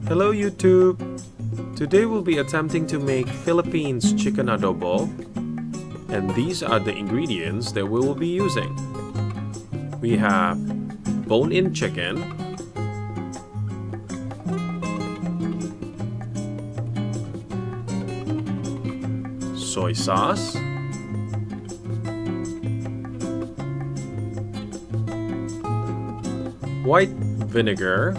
Hello YouTube! Today we'll be attempting to make Philippines chicken adobo, and these are the ingredients that we will be using. We have bone-in chicken, soy sauce, white vinegar,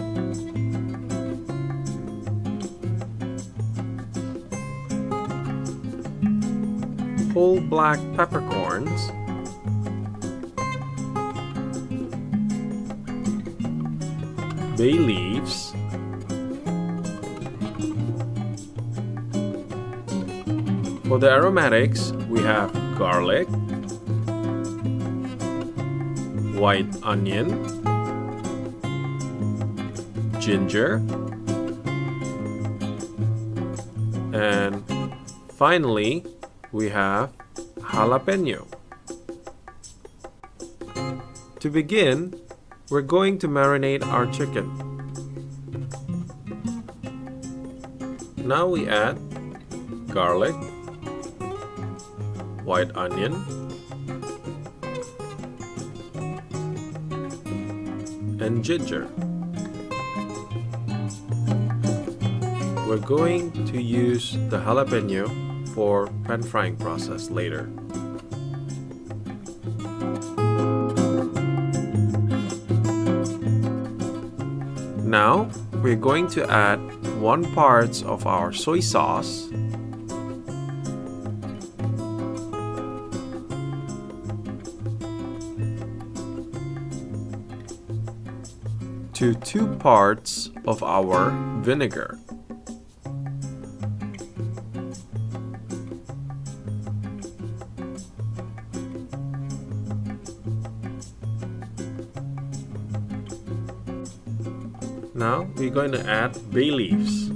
whole black peppercorns, Bayleaves, for the aromatics we have garlic, white onion, ginger, and finally we have jalapeno. To begin, we're going to marinate our chicken. Now we add garlic, white onion, and ginger. We're going to use the jalapeno for pan frying process later. Now we're going to add 1 part of our soy sauce, to 2 parts of our vinegar. Now we're going to add bay leaves.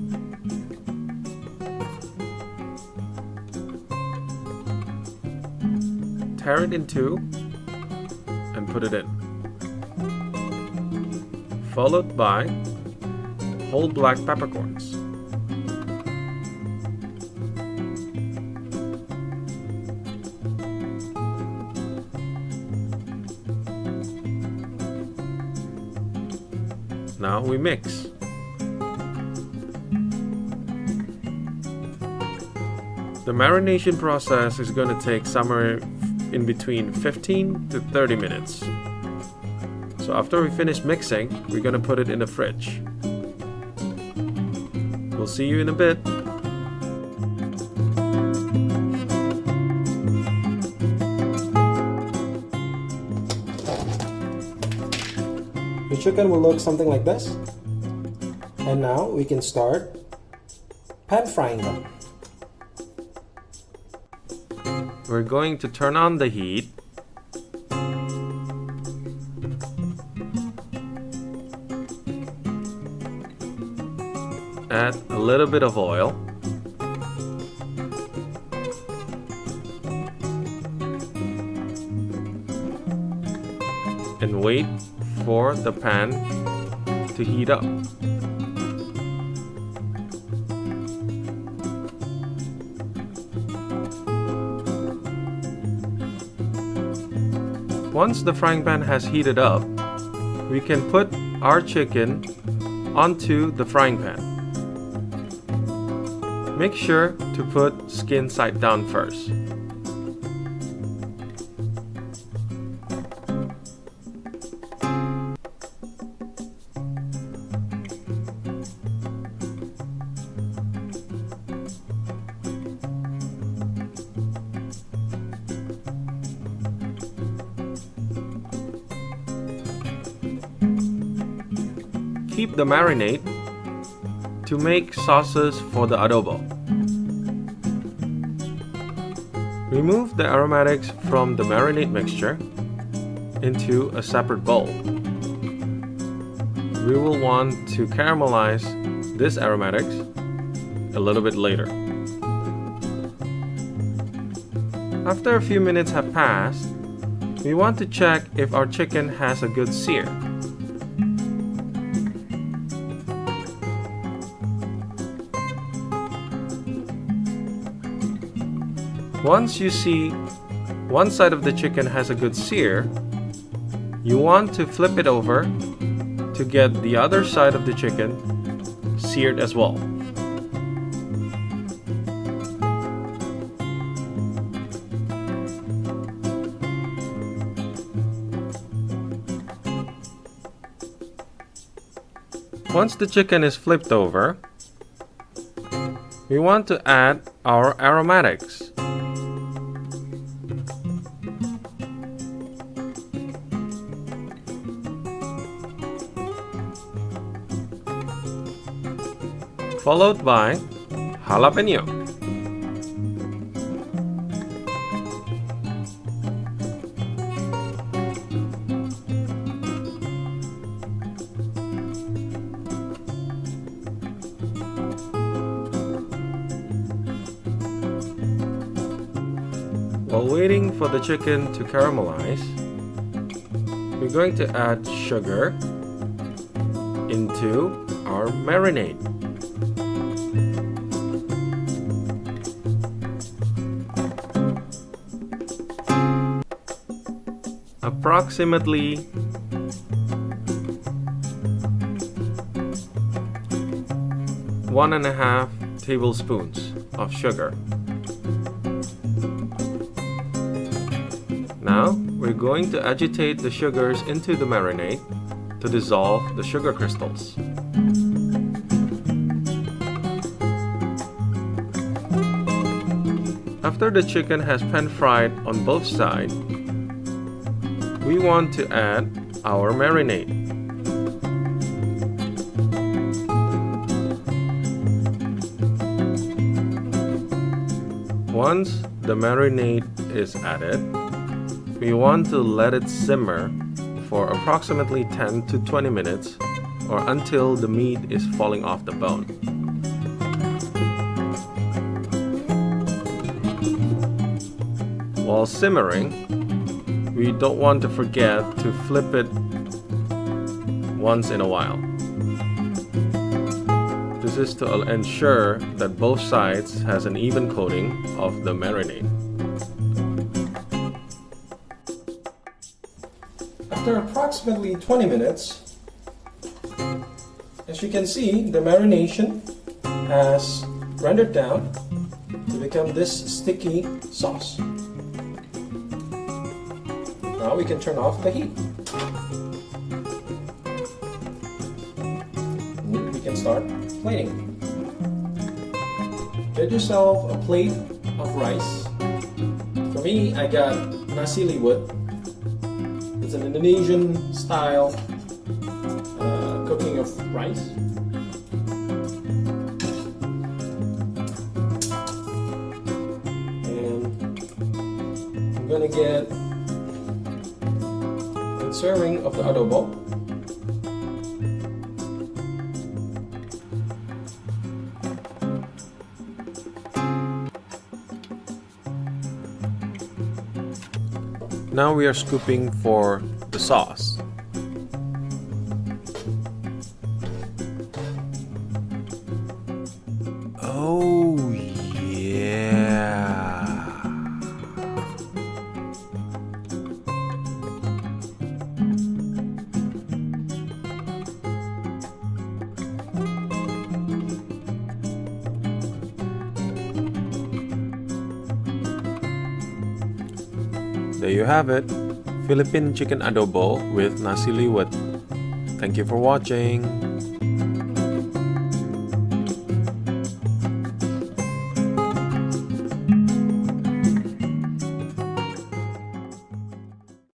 Tear it in 2 and put it in. Followed by whole black peppercorns. Now we mix. The marination process is going to take somewhere in between 15 to 30 minutes. So after we finish mixing, we're going to put it in the fridge. We'll see you in a bit. The chicken will look something like this. And now we can start pan frying them. We're going to turn on the heat. Add a little bit of oil. And wait for the pan to heat up. Once the frying pan has heated up, we can put our chicken onto the frying pan. Make sure to put skin side down first. Keep the marinade to make sauces for the adobo. Remove the aromatics from the marinade mixture into a separate bowl. We will want to caramelize this aromatics a little bit later. After a few minutes have passed, we want to check if our chicken has a good sear. Once you see one side of the chicken has a good sear, you want to flip it over to get the other side of the chicken seared as well. Once the chicken is flipped over, we want to add our aromatics. Followed by jalapeno. While waiting for the chicken to caramelize, we're going to add sugar into our marinade. Approximately 1.5 tablespoons of sugar. Now we're going to agitate the sugars into the marinade to dissolve the sugar crystals. After the chicken has pan-fried on both sides, we want to add our marinade. Once the marinade is added, we want to let it simmer for approximately 10 to 20 minutes or until the meat is falling off the bone. While simmering, we don't want to forget to flip it once in a while. This is to ensure that both sides has an even coating of the marinade. After approximately 20 minutes, as you can see, the marination has rendered down to become this sticky sauce. Now we can turn off the heat. And we can start plating. Get yourself a plate of rice. For me, I got nasi liwet. It's an Indonesian style cooking of rice. And I'm gonna get a serving of the adobo. Now we are scooping for the sauce. Oh yeah. There you have it, Philippine chicken adobo with nasi liwet. Thank you for watching.